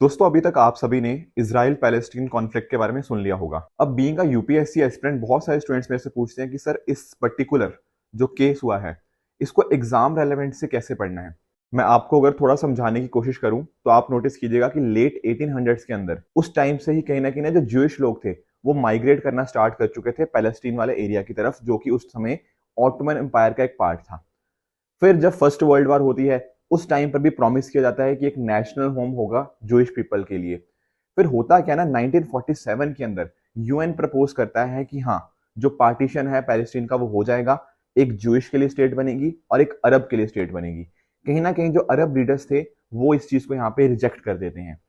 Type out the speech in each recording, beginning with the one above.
दोस्तों अभी तक आप सभी ने इजराइल पैलेस्टीन कॉन्फ्लिक्ट के बारे में सुन लिया होगा। अब बीइंग अ यूपीएससी एस्पिरेंट बहुत सारे स्टूडेंट्स मेरे से पूछते हैं कि सर इस पर्टिकुलर जो केस हुआ है इसको एग्जाम रेलेवेंट से कैसे पढ़ना है। मैं आपको अगर थोड़ा समझाने की कोशिश करूं तो आप नोटिस कीजिएगा कि लेट 1800s के अंदर उस टाइम से ही कहीं ना जो ज्यूइश लोग थे वो माइग्रेट करना स्टार्ट कर चुके थे पैलेस्टीन वाले एरिया की तरफ, जो कि उस समय ऑटोमन एम्पायर का एक पार्ट था। फिर जब फर्स्ट वर्ल्ड वॉर होती है उस टाइम पर भी प्रॉमिस किया जाता है कि एक नेशनल होम होगा जूइश पीपल के लिए। फिर होता क्या ना, 1947 के अंदर यूएन प्रपोज करता है कि हाँ, जो पार्टीशन है पैलेस्टीन का वो हो जाएगा, एक जूइश के लिए स्टेट बनेगी और एक अरब के लिए स्टेट बनेगी। कहीं ना कहीं जो अरब लीडर्स थे वो इस चीज को यहाँ पे रिजेक्ट कर देते हैं।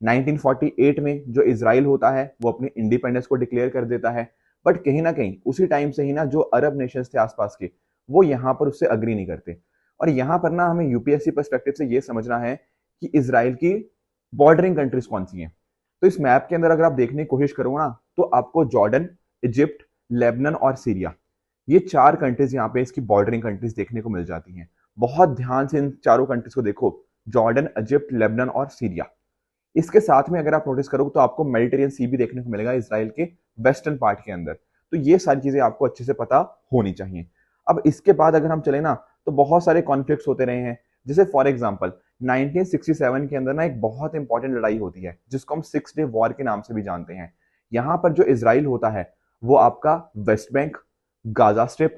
1948 में जो इसराइल होता है वो अपनी इंडिपेंडेंस को डिक्लेयर कर देता है। बट कहीं ना कहीं उसी टाइम से ही ना जो अरब नेशंस थे आसपास के वो यहाँ पर उससे अग्री नहीं करते। और यहाँ पर ना हमें यूपीएससी पर्सपेक्टिव से ये समझना है कि इसराइल की बॉर्डरिंग कंट्रीज कौन सी हैं। तो इस मैप के अंदर अगर आप देखने की कोशिश करो ना तो आपको जॉर्डन, इजिप्ट, लेबनान और सीरिया, ये चार कंट्रीज यहाँ पे इसकी बॉर्डरिंग कंट्रीज देखने को मिल जाती हैं। बहुत ध्यान से इन चारों कंट्रीज को देखो, जॉर्डन, इजिप्ट, लेबनान और सीरिया। इसके साथ में अगर आप नोटिस करो तो आपको मेडिटेरियन सी भी देखने को मिलेगा इसराइल के वेस्टर्न पार्ट के अंदर। तो ये सारी चीजें आपको अच्छे से पता होनी चाहिए। अब इसके बाद अगर हम चले ना तो बहुत सारे कॉन्फ्लिक्ट्स होते रहे हैं। जैसे फॉर एग्जांपल 1967 के अंदर ना एक बहुत इंपॉर्टेंट लड़ाई होती है जिसको हम 6 डे वॉर के नाम से भी जानते हैं। यहाँ पर जो इसराइल होता है वो आपका West Bank, Gaza strip,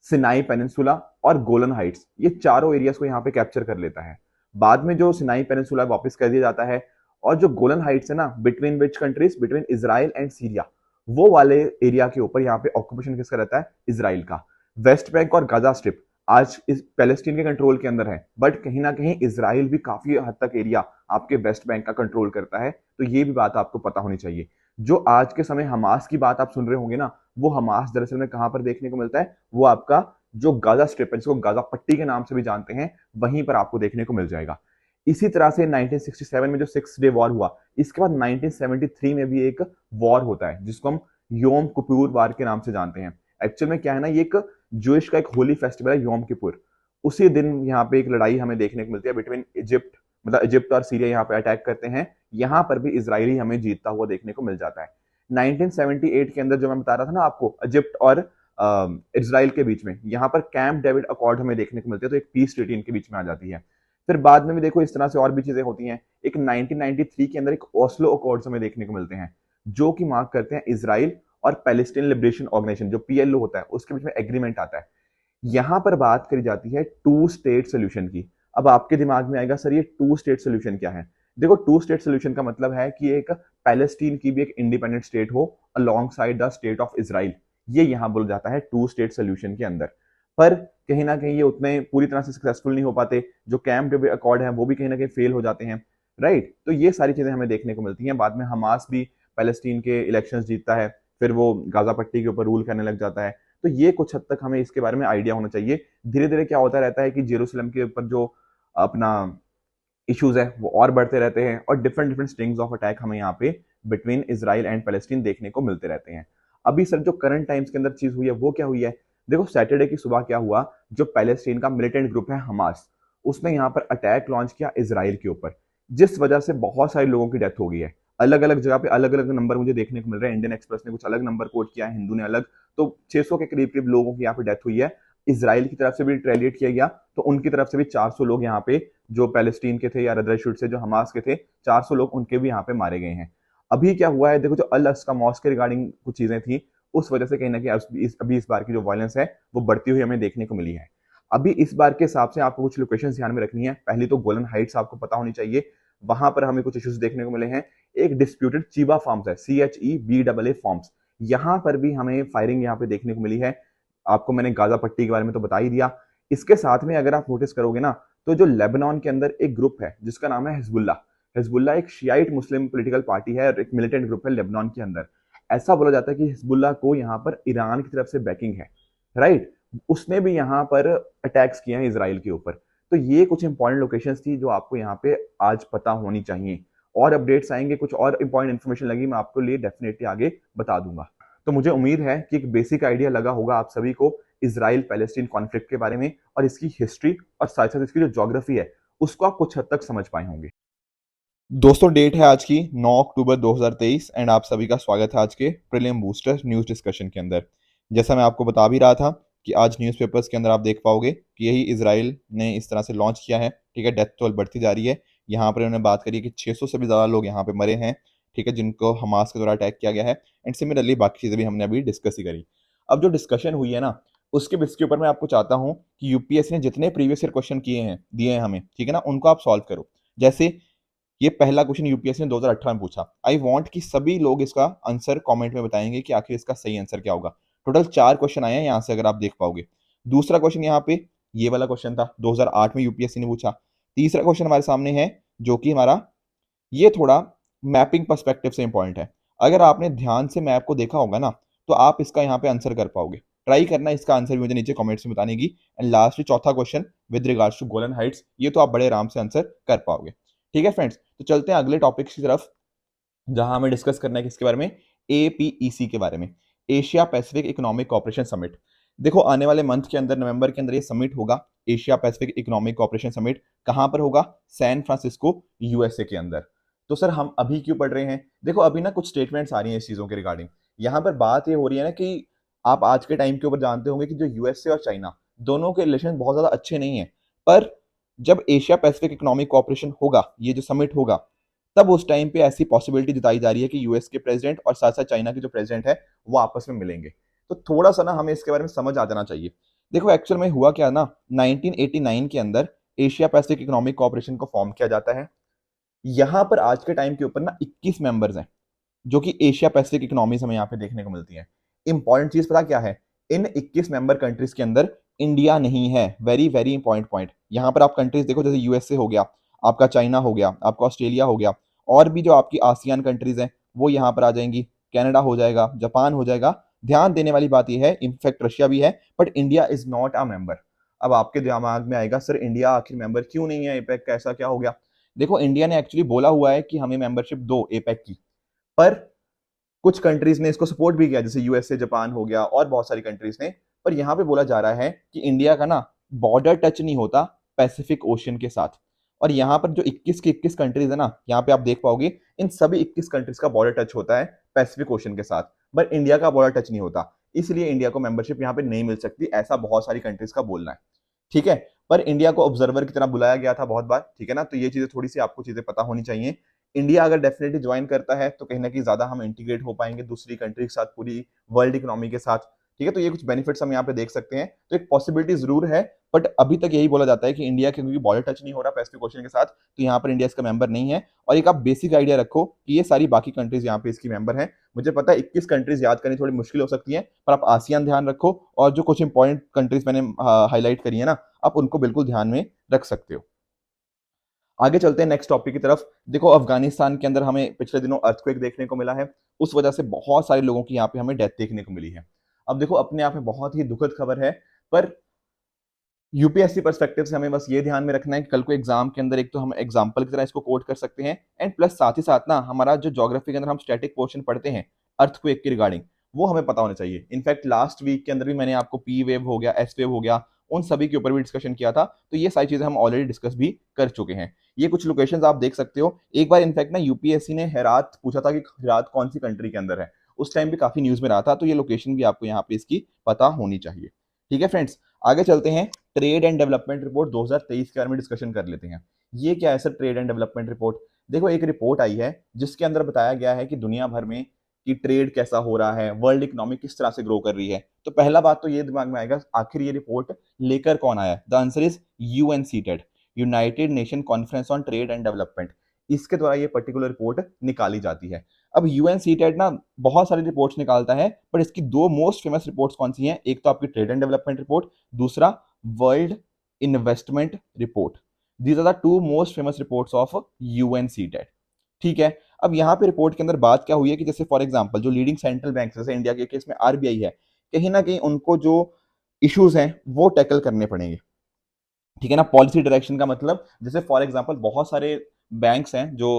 Sinai peninsula और गोलन हाइट्स, ये चारों एरियाज को यहाँ पे कैप्चर कर लेता है। बाद में जो सिनाई पेनिनसुला वापस कर दिया जाता है और जो गोलन हाइट्स है ना, between which countries, between Israel and Syria, वो वाले एरिया के ऊपर यहाँ पे ऑक्यूपेशन किसका रहता है? इसराइल का। वेस्ट बैंक और गाजा स्ट्रिप आज इस पैलेस्टीन के कंट्रोल के अंदर है, बट कहीं ना कहीं इसराइल भी काफी हद तक एरिया आपके वेस्ट बैंक का कंट्रोल करता है। तो ये भी बात आपको पता होनी चाहिए। जो आज के समय हमास की बात आप सुन रहे होंगे ना, वो हमास दरअसल में कहां पर देखने को मिलता है? वो आपका जो गाजा स्ट्रिप है जिसको गाजा पट्टी के नाम से भी जानते हैं, वहीं पर आपको देखने को मिल जाएगा। इसी तरह से 1967 में जो 6 डे वॉर हुआ, इसके बाद 1973 में भी एक वॉर होता है जिसको हम योम किपुर वार के नाम से जानते हैं। एक्चुअल में क्या है ना, ये एक जूइश का एक होली फेस्टिवल है योम किपुर। उसी दिन यहाँ पे एक लड़ाई हमें देखने को मिलती है बिटवीन इजिप्ट, मतलब इजिप्ट और सीरिया यहाँ पे अटैक करते हैं। यहाँ पर भी इसराइली हमें जीतता हुआ देखने को मिल जाता है। 1978 के अंदर जो मैं बता रहा था ना आपको, इजिप्ट और इसराइल के बीच में यहाँ पर कैंप डेविड अकॉर्ड हमें देखने को मिलते हैं, तो एक पीस ट्रीटी इनके बीच में आ जाती है। फिर बाद में भी देखो इस तरह से और भी चीजें होती हैं। एक 1993 के अंदर एक ओस्लो अकॉर्ड्स हमें देखने को मिलते हैं जो कि मार्क करते हैं इसराइल और पैलेस्टीन लिबरेशन ऑर्गेनाइजेशन जो पीएलओ होता है उसके बीच में एग्रीमेंट आता है। यहां पर बात करी जाती है टू स्टेट सोल्यूशन की। अब आपके दिमाग में आएगा सर ये टू स्टेट सोल्यूशन क्या है? देखो, टू स्टेट सोल्यूशन का मतलब है कि एक पैलेस्टीन की भी एक इंडिपेंडेंट स्टेट हो along side the state of Israel. ये यहां बोला जाता है टू स्टेट सोल्यूशन के अंदर। पर कहीं ना कहीं ये उतने पूरी तरह से सक्सेसफुल नहीं हो पाते। जो कैंप डेविड अकॉर्ड है वो भी कहीं ना कहीं फेल हो जाते हैं, राइट। तो ये सारी चीजें हमें देखने को मिलती हैं। बाद में हमास भी पैलेस्टीन के इलेक्शंस जीतता है, फिर वो गाजा पट्टी के ऊपर रूल करने लग जाता है। तो ये कुछ हद तक हमें इसके बारे में आइडिया होना चाहिए। धीरे धीरे क्या होता रहता है कि जेरूसलम के ऊपर जो अपना इश्यूज है वो और बढ़ते रहते हैं और different different strings of attack हमें यहाँ पे बिटवीन इसराइल एंड पैलेस्टीन देखने को मिलते रहते हैं। अभी सर जो करंट टाइम्स के अंदर चीज हुई है वो क्या हुई है? देखो, सैटरडे की सुबह क्या हुआ, जो पैलेस्टीन का मिलिटेंट ग्रुप है हमास, उसने यहाँ पर अटैक लॉन्च किया इसराइल के ऊपर, जिस वजह से बहुत सारे लोगों की डेथ हो गई है। अलग अलग जगह पे अलग अलग नंबर मुझे देखने को मिल रहे हैं। इंडियन एक्सप्रेस ने कुछ अलग नंबर कोट किया है, हिंदू ने अलग। तो 600 के करीब करीब लोगों की यहाँ पे डेथ हुई है। इसराइल की तरफ से भी रिटेलिएट किया गया, तो उनकी तरफ से भी 400 लोग यहाँ पे जो पैलेस्टीन के थे या रदर शूट से जो हमास के थे, 400 लोग उनके भी यहाँ पे मारे गए हैं। अभी क्या हुआ है देखो, जो अल अक्सा मॉस्क के रिगार्डिंग कुछ चीजें थी, उस वजह से कहीं ना कहीं अभी इस बार की जो वायलेंस है वो बढ़ती हुई हमें देखने को मिली है। अभी इस बार के हिसाब से आपको कुछ लोकेशन ध्यान में रखनी है। पहली तो गोलन हाइट्स आपको पता होनी चाहिए, वहां पर हमें कुछ इश्यूज देखने को मिले हैं। एक डिस्प्यूटेड चीबा फार्म्स है, CHEBAA फार्म्स, यहाँ पर भी हमें फायरिंग यहाँ पे देखने को मिली है। आपको मैंने गाजा पट्टी के बारे में तो बता ही दिया। इसके साथ में अगर आप नोटिस करोगे ना तो जो लेबनान के अंदर एक ग्रुप है जिसका नाम है हिजबुल्ला। हिजबुल्ला एक शियाइट मुस्लिम पॉलिटिकल पार्टी है और एक मिलिटेंट ग्रुप है लेबनान के अंदर। ऐसा बोला जाता है कि हिजबुल्ला को यहाँ पर ईरान की तरफ से बैकिंग है, राइट। उसने भी यहाँ पर अटैक्स किए हैं इसराइल के ऊपर। तो ये कुछ इंपॉर्टेंट लोकेशंस थी जो आपको यहाँ पे आज पता होनी चाहिए। और अपडेट्स आएंगे, कुछ और इंपॉर्टेंट इन्फॉर्मेशन लगी मैं आपको लिए डेफिनेटली आगे बता दूंगा। तो मुझे उम्मीद है कि एक बेसिक आइडिया लगा होगा आप सभी को इसराइल पैलेस्टीन कॉन्फ्लिक्ट के बारे में और इसकी हिस्ट्री और साथ साथ इसकी जो ज्योग्राफी है उसको आप कुछ हद तक समझ पाए होंगे। दोस्तों डेट है आज की 9 अक्टूबर 2023 एंड आप सभी का स्वागत है आज के प्रीलिम बूस्टर न्यूज़ डिस्कशन के अंदर। जैसा मैं आपको बता भी रहा था कि आज न्यूज़पेपर्स के अंदर आप देख पाओगे कि यही इजराइल ने इस तरह से लॉन्च किया है, ठीक है। डेथ टोल बढ़ती जा रही है। यहाँ पर उन्होंने बात करी कि 600 से भी ज़्यादा लोग यहाँ पे मरे हैं, ठीक है, जिनको हमास के द्वारा अटैक किया गया है। एंड सिमिलरली बाकी चीज़ें भी हमने अभी डिस्कस ही करी। अब जो डिस्कशन हुई है ना, उसके बेस के ऊपर मैं आपको चाहता हूँ कि यूपीएससी ने जितने प्रीवियस ईयर क्वेश्चन किए हैं दिए हैं हमें, ठीक है ना, उनको आप सॉल्व करो। जैसे ये पहला क्वेश्चन यूपीएससी ने 2018 में पूछा। आई वांट कि सभी लोग इसका आंसर कमेंट में बताएंगे कि आखिर इसका सही आंसर क्या होगा। टोटल 4 क्वेश्चन आए हैं यहाँ से, अगर आप देख पाओगे। दूसरा क्वेश्चन यहाँ पे ये वाला क्वेश्चन था, 2008 में यूपीएससी ने पूछा। तीसरा क्वेश्चन हमारे सामने है जो कि हमारा ये थोड़ा मैपिंग पर्सपेक्टिव से इंपॉर्टेंट है। अगर आपने ध्यान से मैप को देखा होगा ना, तो आप इसका यहाँ पे आंसर कर पाओगे। ट्राई करना इसका आंसर भी मुझे नीचे कमेंट्स में बताने की। एंड लास्ट चौथा question with regards to Golan Heights, ये तो आप बड़े आराम से आंसर कर पाओगे। ठीक है फ्रेंड्स, तो चलते हैं अगले टॉपिक की तरफ, जहां हमें डिस्कस करना है किसके बारे में, एपीईसी के बारे में, Asia Pacific economic cooperation summit. देखो आने वाले मंथ के अंदर, नवंबर के अंदर ये समिट होगा, Asia Pacific economic cooperation summit. कहां पर होगा? सैन फ्रांसिस्को, यूएसए के अंदर। तो सर हम अभी क्यों पढ़ रहे हैं? देखो अभी ना कुछ स्टेटमेंट्स आ रही हैं इस चीजों के रिगार्डिंग। यहाँ पर बात ये हो रही है ना कि आप आज के टाइम के ऊपर जानते होंगे कि जो यूएसए और चाइना दोनों के रिलेशन बहुत ज्यादा अच्छे नहीं है। पर जब एशिया पैसिफिक इकोनॉमिक कॉपरेशन होगा, ये जो समिट होगा, तब उस टाइम पे ऐसी पॉसिबिलिटी जताई जा रही है कि यूएस के प्रेसिडेंट और साथ साथ चाइना के जो प्रेसिडेंट है वो आपस में मिलेंगे। तो थोड़ा सा ना हमें इसके बारे में समझ आ जाना चाहिए। देखो एक्चुअल में हुआ क्या ना, 1989 के अंदर एशिया पैसिफिक इकोनॉमिक कॉपरेशन को फॉर्म किया जाता है। यहां पर आज के टाइम के ऊपर ना 21 मेंबर्स हैं, जो कि एशिया पैसिफिक इकोनॉमीज हमें यहाँ पे देखने को मिलती है। इंपॉर्टेंट चीज पता क्या है? इन 21 मेंबर कंट्रीज के अंदर इंडिया नहीं है। Very very important point. यहाँ पर आप कंट्रीज देखो, जैसे यूएसए हो गया, आपका चाइना हो गया, आपका ऑस्ट्रेलिया हो गया, और भी जो आपकी आसियान कंट्रीज हैं वो यहाँ पर आ जाएंगी। कनाडा हो जाएगा, जापान हो जाएगा। ध्यान देने वाली बात यह है, इनफैक्ट रशिया भी है, but India is not a member. अब आपके दिमाग में आएगा सर इंडिया आखिर मेंबर क्यों नहीं है एपेक का, ऐसा क्या हो गया? देखो इंडिया ने एक्चुअली बोला हुआ है कि हमें मेंबरशिप दो एपेक की, पर कुछ कंट्रीज ने इसको सपोर्ट भी किया, जैसे यूएसए, जापान हो गया, और बहुत सारी कंट्रीज ने। पर यहां पे बोला जा रहा है कि इंडिया का ना बॉर्डर टच नहीं होता पैसिफिक ओशियन के साथ। और यहाँ पर जो 21 की 21 कंट्रीज है ना, यहाँ पे आप देख पाओगे इन सभी 21 कंट्रीज का बॉर्डर टच होता है पैसिफिक ओशियन के साथ, बट इंडिया का बॉर्डर टच नहीं होता। इसलिए इंडिया को मेंबरशिप यहाँ पे नहीं मिल सकती, ऐसा बहुत सारी कंट्रीज का बोलना है। ठीक है, पर इंडिया को ऑब्जर्वर की तरह बुलाया गया था बहुत बार, ठीक है ना। तो ये चीजें थोड़ी सी आपको चीजें पता होनी चाहिए। इंडिया अगर डेफिनेटली ज्वाइन करता है तो कहीं ना कहीं ज्यादा हम इंटीग्रेट हो पाएंगे दूसरी कंट्री के साथ, पूरी वर्ल्ड इकोनॉमी के साथ। ठीक है, तो ये कुछ बेनिफिट्स हम यहाँ पे देख सकते हैं। तो एक पॉसिबिलिटी जरूर है, बट अभी तक यही बोला जाता है कि इंडिया के क्योंकि बॉर्डर टच नहीं हो रहा पैसिफिक ओशन के साथ, तो यहाँ पर इंडिया इसका मेंबर नहीं है। और एक आप बेसिक आइडिया रखो कि ये सारी बाकी कंट्रीज यहाँ पे इसकी मेंबर हैं। मुझे पता है 21 कंट्रीज याद करनी थोड़ी मुश्किल हो सकती है, पर आप आसियान ध्यान रखो, और जो कुछ इंपॉर्टेंट कंट्रीज मैंने हाईलाइट करी है ना, आप उनको बिल्कुल ध्यान में रख सकते हो। आगे चलते हैं नेक्स्ट टॉपिक की तरफ। देखो अफगानिस्तान के अंदर हमें पिछले दिनों अर्थक्वेक देखने को मिला है, उस वजह से बहुत सारे लोगों की यहाँ पे हमें डेथ देखने को मिली है। अब देखो अपने आप में बहुत ही दुखद खबर है, पर यूपीएससी पर्सपेक्टिव से हमें बस ये ध्यान में रखना है कि कल को एग्जाम के अंदर एक तो हम एग्जाम्पल की तरह इसको कोट कर सकते हैं, एंड प्लस साथ ही साथ ना हमारा जो ज्योग्राफी के अंदर हम स्टैटिक पोर्शन पढ़ते हैं अर्थक्वेक के रिगार्डिंग, वो हमें पता होना चाहिए। इनफैक्ट लास्ट वीक के अंदर भी मैंने आपको पी वेव हो गया, एस वेव हो गया, उन सभी के ऊपर भी डिस्कशन किया था। तो ये सारी चीजें हम ऑलरेडी डिस्कस भी कर चुके हैं। ये कुछ लोकेशंस आप देख सकते हो। एक बार इनफैक्ट ना यूपीएससी ने हेरात पूछा था कि हेरात कौन सी कंट्री के अंदर है, उस टाइम भी काफी न्यूज में रहा था। तो ये लोकेशन भी आपको यहाँ पे इसकी पता होनी चाहिए। ठीक है फ्रेंड्स, आगे चलते हैं। ट्रेड एंड डेवलपमेंट रिपोर्ट 2023 के बारे में डिस्कशन कर लेते हैं। ये क्या है sir trade and development report? देखो एक रिपोर्ट आई है जिसके अंदर बताया गया है कि दुनिया भर में कि ट्रेड कैसा हो रहा है, वर्ल्ड इकोनॉमी किस तरह से ग्रो कर रही है। तो पहला बात तो ये दिमाग में आएगा, आखिर ये रिपोर्ट लेकर कौन आया? The answer is UNCTAD, United Nation conference on trade and development. इसके द्वारा ये पर्टिकुलर रिपोर्ट निकाली जाती है। अब यूएनसीटेड ना बहुत सारी रिपोर्ट्स निकालता है, पर इसकी दो मोस्ट फेमस रिपोर्ट्स कौन सी हैं? एक तो आपकी ट्रेड एंड डेवलपमेंट रिपोर्ट, दूसरा world investment report. These are the two most famous reports of UNCTAD. ठीक है, अब यहाँ पे रिपोर्ट के अंदर बात क्या हुई है कि जैसे फॉर एग्जांपल जो लीडिंग सेंट्रल बैंक, जैसे इंडिया के केस में आरबीआई है, कहीं ना कहीं उनको जो इश्यूज हैं वो टैकल करने पड़ेंगे। ठीक है ना, पॉलिसी डायरेक्शन का मतलब जैसे फॉर एग्जांपल बहुत सारे बैंक्स हैं जो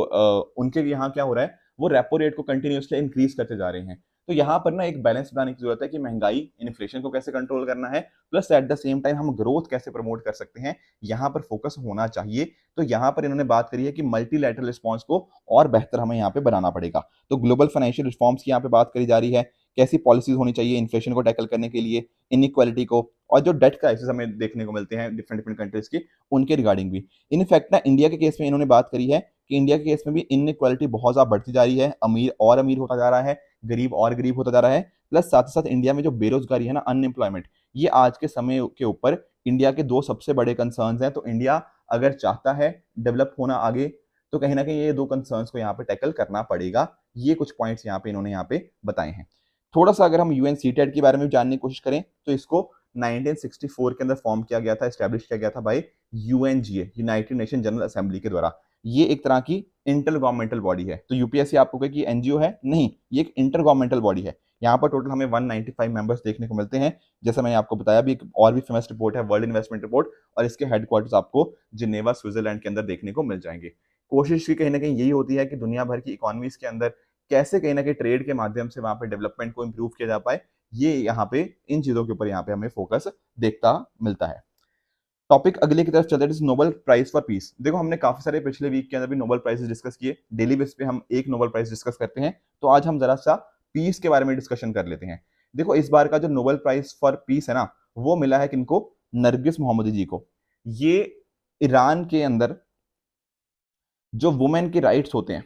उनके यहाँ क्या हो रहा है, वो रेपो रेट को कंटिन्यूसली इंक्रीज करते जा रहे हैं। तो यहाँ पर ना एक बैलेंस बनाने की जरूरत है कि महंगाई, इन्फ्लेशन को कैसे कंट्रोल करना है, plus at the same time हम ग्रोथ कैसे प्रमोट कर सकते हैं, यहाँ पर फोकस होना चाहिए। तो यहाँ पर इन्होंने बात करी है कि मल्टीलैटरल रिस्पॉन्स को और बेहतर हमें यहाँ पे बनाना पड़ेगा। तो ग्लोबल फाइनेंशियल रिफॉर्म्स की यहाँ पे बात करी जा रही है, कैसी पॉलिसीज होनी चाहिए इन्फ्लेशन को टैकल करने के लिए, इनइक्वालिटी को, और जो डेट क्राइसिस हमें देखने को मिलते हैं डिफरेंट डिफरेंट कंट्रीज के, उनके रिगार्डिंग भी। इनफैक्ट ना इंडिया के केस में इन्होंने बात करी है कि इंडिया के केस में भी इनइक्वालिटी बहुत ज्यादा बढ़ती जा रही है, अमीर और अमीर होता जा रहा है, गरीब और गरीब होता जा रहा है। प्लस साथ ही साथ इंडिया में जो बेरोजगारी है ना, अनएम्प्लॉयमेंट, ये आज के समय के ऊपर इंडिया के दो सबसे बड़े कंसर्न्स हैं। तो इंडिया अगर चाहता है डेवलप होना आगे, तो कहीं ना कहीं ये दो कंसर्न्स को यहाँ पे टैकल करना पड़ेगा। ये कुछ पॉइंट्स यहाँ पे इन्होंने यहाँ पे बताए हैं। थोड़ा सा अगर हम यूएन सीटेट के बारे में जानने की कोशिश करें, तो इसको 1964 के अंदर फॉर्म किया गया था, एस्टेब्लिश किया गया था by UNGA, United Nation General Assembly के द्वारा। ये एक तरह की इंटर गवर्नमेंटल बॉडी है। तो यूपीएससी आपको कहे कि एनजीओ है, नहीं, ये एक इंटर गवर्नमेंटल बॉडी है। यहाँ पर टोटल हमें 195 मेंबर्स देखने को मिलते हैं। जैसा मैंने आपको बताया, भी एक और भी फेमस रिपोर्ट है, वर्ल्ड इन्वेस्टमेंट रिपोर्ट, और इसके हेडक्वार्टर्स आपको जिनेवा स्विट्जरलैंड के अंदर देखने को मिल जाएंगे। कोशिश की कहीं ना कहीं यही होती है कि दुनिया भर की इकोनॉमीज के अंदर कैसे कहीं ना कहीं ट्रेड के माध्यम से वहां पे डेवलपमेंट को इंप्रूव किया जा पाए। ये यहाँ पे इन चीजों के ऊपर यहाँ पे हमें फोकस देखता मिलता है। टॉपिक अगले की तरफ चलते हैं, नोबेल प्राइज फॉर पीस। देखो हमने काफी सारे पिछले वीक के अंदर भी नोबेल प्राइजेस डिस्कस किए, डेली बेस पे हम एक नोबेल प्राइज डिस्कस करते हैं। तो आज हम जरा सा पीस के बारे में डिस्कशन कर लेते हैं। देखो इस बार का जो नोबेल प्राइज फॉर पीस है ना, वो मिला है किनको? नरगिस मोहम्मदी जी को। ये ईरान के अंदर जो वुमेन के राइट्स होते हैं,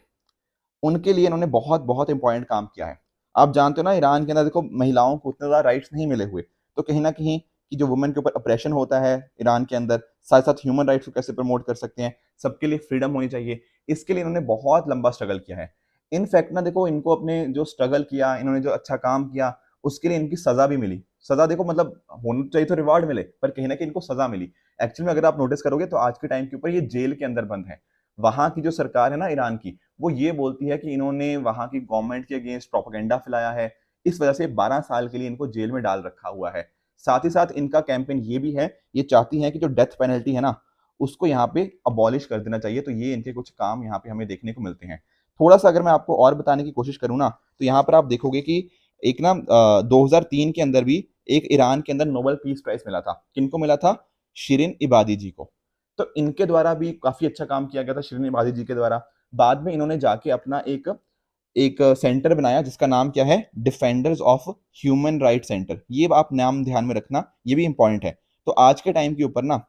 उनके लिए इन्होंने बहुत बहुत इंपॉर्टेंट काम किया है। आप जानते हो ना, ईरान के अंदर देखो महिलाओं को उतने ज्यादा राइट्स नहीं मिले हुए। तो कहीं ना कहीं कि जो वुमेन के ऊपर अप्रेशन होता है ईरान के अंदर, साथ साथ ह्यूमन राइट्स को कैसे प्रमोट कर सकते हैं, सबके लिए फ्रीडम होनी चाहिए, इसके लिए इन्होंने बहुत लंबा स्ट्रगल किया है। इनफैक्ट ना देखो, इनको अपने जो स्ट्रगल किया, इन्होंने जो अच्छा काम किया, उसके लिए इनकी सजा भी मिली। सजा देखो, मतलब होना चाहिए तो रिवार्ड मिले, पर कहीं ना कहीं इनको सजा मिली। एक्चुअली में अगर आप नोटिस करोगे तो आज के टाइम के ऊपर ये जेल के अंदर बंद है। वहां की जो सरकार है ना ईरान की, वो ये बोलती है कि इन्होंने वहां की गवर्नमेंट के अगेंस्ट प्रोपेगेंडा फैलाया है, इस वजह से 12 साल के लिए इनको जेल में डाल रखा हुआ है। साथ ही साथ इनका कैंपेन ये भी है, ये चाहती हैं कि जो डेथ पेनल्टी है ना, उसको यहाँ पे अबॉलिश कर देना चाहिए। तो ये इनके कुछ काम यहाँ पे हमें देखने को मिलते हैं। थोड़ा सा अगर मैं आपको और बताने की कोशिश करूँ ना, तो यहाँ पर आप देखोगे कि एक ना 2003 के अंदर भी एक ईरान के अंदर नोबेल पीस प्राइज मिला था। किनको मिला था? शिरीन इबादी जी को। तो इनके द्वारा भी काफी अच्छा काम किया गया था, शिरीन इबादी जी के द्वारा। बाद में इन्होंने जाके अपना एक एक सेंटर बनाया जिसका नाम क्या है? Defenders of human right centre. ये आप नाम ध्यान में रखना, ये भी इंपॉर्टेंट है। तो आज के टाइम के ऊपर ना,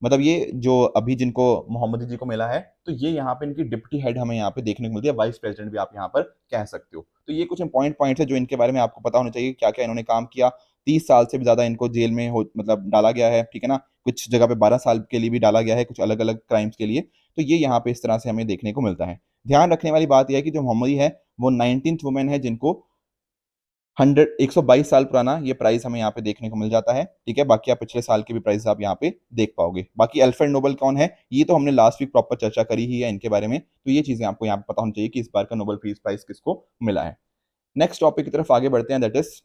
मतलब ये जो अभी जिनको मोहम्मदी जी को मिला है, तो ये यहाँ पे इनकी डिप्टी हेड हमें यहाँ पे देखने को मिलती है, वाइस प्रेसिडेंट भी आप यहाँ पर कह सकते हो। तो ये कुछ इंपॉर्टेंट पॉइंट्स है जो इनके बारे में आपको पता होना चाहिए, क्या क्या इन्होंने काम किया। 30 साल से भी ज्यादा इनको जेल में हो मतलब डाला गया है, ठीक है ना। कुछ जगह पे 12 साल के लिए भी डाला गया है, कुछ अलग अलग क्राइम्स के लिए। तो ये यहाँ पे इस तरह से हमें देखने को मिलता है। ध्यान रखने वाली बात यह है कि जो मोहम्मदी है, वो 19th वुमेन है जिनको 122 साल पुराना ये प्राइस हमें यहाँ पे देखने को मिल जाता है, ठीक है। बाकी आप पिछले साल के भी प्राइस आप यहाँ पे देख पाओगे। बाकी अल्फ्रेड नोबेल कौन है, ये तो हमने लास्ट वीक प्रॉपर चर्चा करी ही है इनके बारे में। तो ये चीजें आपको यहाँ पे पता होनी चाहिए कि इस बार का नोबेल पीस प्राइज किसको मिला है। नेक्स्ट टॉपिक की तरफ आगे बढ़ते हैं, दैट इज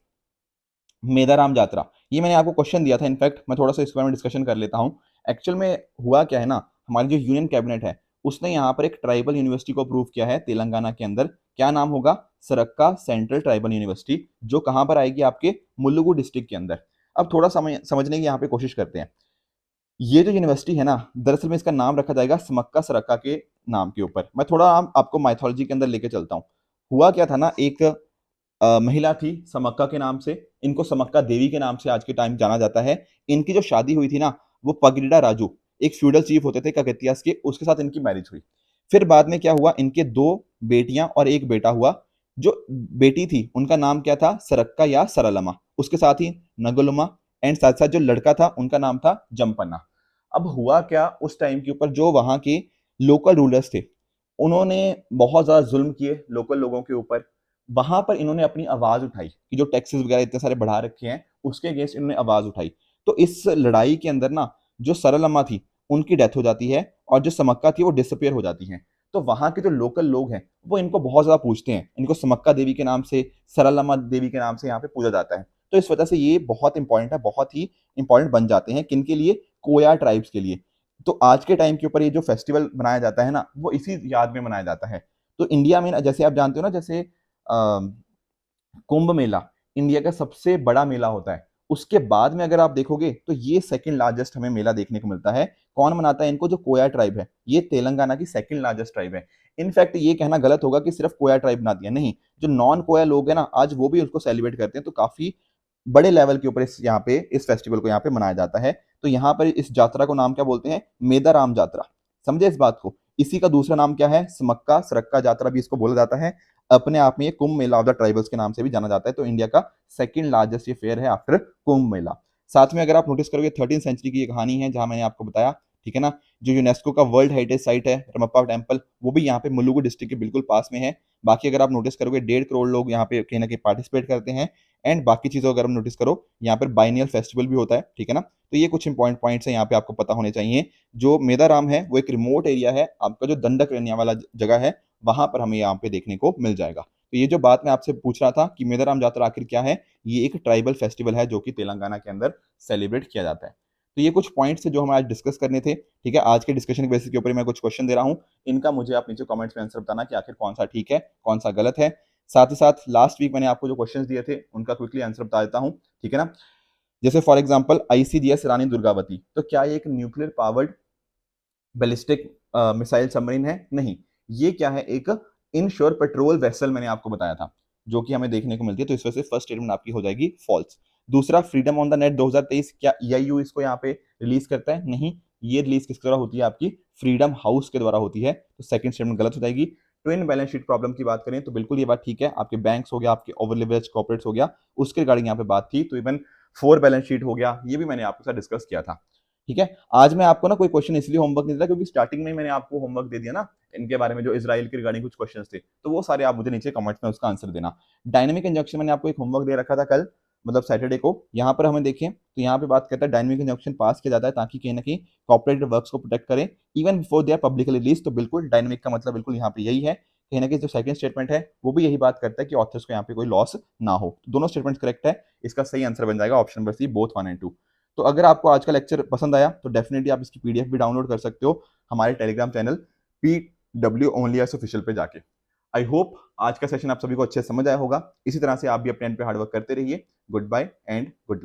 मेदाराम यात्रा। ये मैंने आपको क्वेश्चन दिया था, इनफैक्ट मैं थोड़ा सा इसके बारे में डिस्कशन कर लेता हूँ। एक्चुअल में हुआ क्या है ना, हमारी जो यूनियन कैबिनेट है, उसने यहाँ पर एक ट्राइबल यूनिवर्सिटी को अप्रूव किया है तेलंगाना के अंदर। क्या नाम होगा? सरक्का सेंट्रल ट्राइबल यूनिवर्सिटी, जो कहाँ पर आएगी? आपके मुलुगु डिस्ट्रिक्ट के अंदर। अब थोड़ा समझने की यहाँ पे कोशिश करते हैं। ये जो यूनिवर्सिटी है ना, दरअसल में इसका नाम रखा जाएगा समक्का सरक्का के नाम के ऊपर। मैं थोड़ा आपको माइथोलॉजी के अंदर लेके चलता हूँ। हुआ क्या था ना, एक महिला थी समक्का के नाम से, इनको समक्का देवी के नाम से आज के टाइम जाना जाता है। इनकी जो शादी हुई थी ना, वो पगडिडा राजू, एक फ्यूडल चीफ होते थे ककतियास के, उसके साथ इनकी मैरिज हुई। फिर बाद में क्या हुआ, इनके दो बेटियां और एक बेटा हुआ। जो बेटी थी उनका नाम क्या था? सरक्का या सरलमा, उसके साथ ही नगलुमा, एंड साथ साथ जो लड़का था उनका नाम था जम्पन्ना। अब हुआ क्या, उस टाइम के ऊपर जो वहां के लोकल रूलर्स थे, उन्होंने बहुत ज्यादा जुल्म किए लोकल लोगों के ऊपर। वहां पर इन्होंने अपनी आवाज उठाई कि जो टैक्सेस वगैरह इतने सारे बढ़ा रखे हैं, उसके अगेंस्ट इन्होंने आवाज उठाई। तो इस लड़ाई के अंदर ना, जो सरलम्मा थी उनकी डेथ हो जाती है, और जो समक्का थी वो डिसअपियर हो जाती है। तो वहां के जो लोकल लोग हैं, वो इनको बहुत ज्यादा पूछते हैं, इनको समक्का देवी के नाम से, सरलम्मा देवी के नाम से यहाँ पे पूजा जाता है। तो इस वजह से ये बहुत इंपॉर्टेंट है, बहुत ही इंपॉर्टेंट बन जाते हैं। किनके लिए? कोया ट्राइब्स के लिए। तो आज के टाइम के ऊपर ये जो फेस्टिवल मनाया जाता है ना, वो इसी याद में मनाया जाता है। तो इंडिया में जैसे आप जानते हो ना, जैसे कुंभ मेला इंडिया का सबसे बड़ा मेला होता है। उसके बाद में अगर आप देखोगे तो ये सेकंड लार्जेस्ट हमें मेला देखने को मिलता है। कौन मनाता है इनको? जो कोया ट्राइब है, ये तेलंगाना की सेकंड लार्जेस्ट ट्राइब है। इनफैक्ट ये कहना गलत होगा कि सिर्फ कोया ट्राइब बनाती है, नहीं, जो नॉन कोया लोग हैं ना, आज वो भी उसको सेलिब्रेट करते हैं। तो काफी बड़े लेवल के ऊपर इस यहाँ पे इस फेस्टिवल को यहाँ पे मनाया जाता है। तो यहाँ पर इस यात्रा को नाम क्या बोलते हैं? मेदाराम यात्रा। समझे इस बात को? इसी का दूसरा नाम क्या है? समक्का सरक्का यात्रा भी इसको बोला जाता है। अपने आप में ये Kumbh Mela of the tribals के नाम से भी जाना जाता है। तो इंडिया का सेकंड लार्जेस्ट ये फेयर है आफ्टर कुंभ मेला। साथ में अगर आप नोटिस करोगे 13वीं सेंचुरी की ये कहानी है, जहां मैंने आपको बताया, ठीक है ना, जो यूनेस्को का वर्ल्ड हेरिटेज साइट है रमप्पा टेम्पल, वो भी यहाँ पे मुलुगु डिस्ट्रिक्ट के बिल्कुल पास में है। बाकी अगर आप नोटिस करोगे 1.5 करोड़ लोग यहाँ पे कहीं ना कहीं पार्टिसिपेट करते हैं। एंड बाकी चीजों अगर हम नोटिस करो, यहाँ पर बाइनियल फेस्टिवल भी होता है, ठीक है ना। तो ये कुछ इंपॉर्टेंट पॉइंट्स हैं यहाँ पे आपको पता होने चाहिए। जो मेदाराम है वो एक रिमोट एरिया है, आपका जो दंडक रहने वाला जगह है, वहां पर हमें यहाँ पे देखने को मिल जाएगा। तो ये जो बात मैं आपसे पूछ रहा था कि मेदाराम जात्रा आखिर क्या है, ये एक ट्राइबल फेस्टिवल है जो कि तेलंगाना के अंदर सेलिब्रेट किया जाता है। तो ये कुछ पॉइंट्स जो हमें आज डिस्कस करने थे, ठीक है। आज के डिस्कशन के बेसिस के ऊपर मैं कुछ क्वेश्चन दे रहा हूँ, इनका मुझे आप नीचे कमेंट्स में आंसर बताना कि आखिर कौन सा ठीक है, कौन सा गलत है। साथ ही साथ लास्ट वीक मैंने आपको जो क्वेश्चंस दिए थे उनका क्विकली आंसर बता देता हूं, ठीक है ना। जैसे for example ICGS Rani Durgavati, तो क्या ये एक nuclear powered ballistic missile submarine है? नहीं, ये क्या है? एक इनशोर पेट्रोल वेसल मैंने आपको बताया था, जो कि हमें देखने को मिलती है। तो इस वजह से फर्स्ट स्टेटमेंट आपकी हो जाएगी फॉल्स। दूसरा, फ्रीडम ऑन द नेट 2023, क्या ईआईयू इसको यहाँ पे रिलीज करता है? नहीं, ये रिलीज किसके द्वारा होती है? आपकी फ्रीडम हाउस के द्वारा होती है। तो सेकंड स्टेटमेंट गलत हो जाएगी। ट्विन बैलेंस शीट प्रॉब्लम की बात करें तो बिल्कुल ये बात ठीक है, आपके बैंक्स हो गया, आपके ओवर लिवरेज कॉर्पोरेट्स हो गया, उसके रिगार्डिंग यहाँ पे बात थी। तो इवन फोर बैलेंस शीट हो गया, ये भी मैंने आपके साथ डिस्कस किया था, ठीक है। आज मैं आपको ना कोई क्वेश्चन इसलिए होमवर्क नहीं देता क्योंकि स्टार्टिंग में मैंने आपको होमवर्क दे दिया ना इनके बारे में, जो इजराइल के रिगार्डिंग कुछ क्वेश्चंस थे, तो वो सारे आप मुझे नीचे कमेंट्स में उसका आंसर देना। डायनेमिक इंजक्शन मैंने आपको एक होमवर्क दे रखा था कल, मतलब सैटरडे को। यहाँ पर हमें देखें तो यहाँ पे बात करता है डायनेमिक इंजक्शन पास किया जाता है ताकि कहीं ना कहीं कॉर्पोरेट वर्क्स को प्रोटेक्ट करें even before they are publicly release. तो बिल्कुल डायनेमिक का मतलब बिल्कुल यहाँ पे यही है। कहीं ना कहीं जो सेकंड स्टेटमेंट है वो भी यही बात करता है कि ऑथर्स को यहाँ पे कोई लॉस ना हो। दोनों स्टेटमेंट करेक्ट है, इसका सही आंसर बन जाएगा option number C, both 1 and 2। तो अगर आपको आज का लेक्चर पसंद आया तो डेफिनेटली आप इसकी पीडीएफ भी डाउनलोड कर सकते हो हमारे Telegram channel PW only official पे जाके। आई होप आज का सेशन आप सभी को अच्छे से समझ आया होगा। इसी तरह से आप भी अपने एंड पे हार्डवर्क करते रहिए। Goodbye and good luck.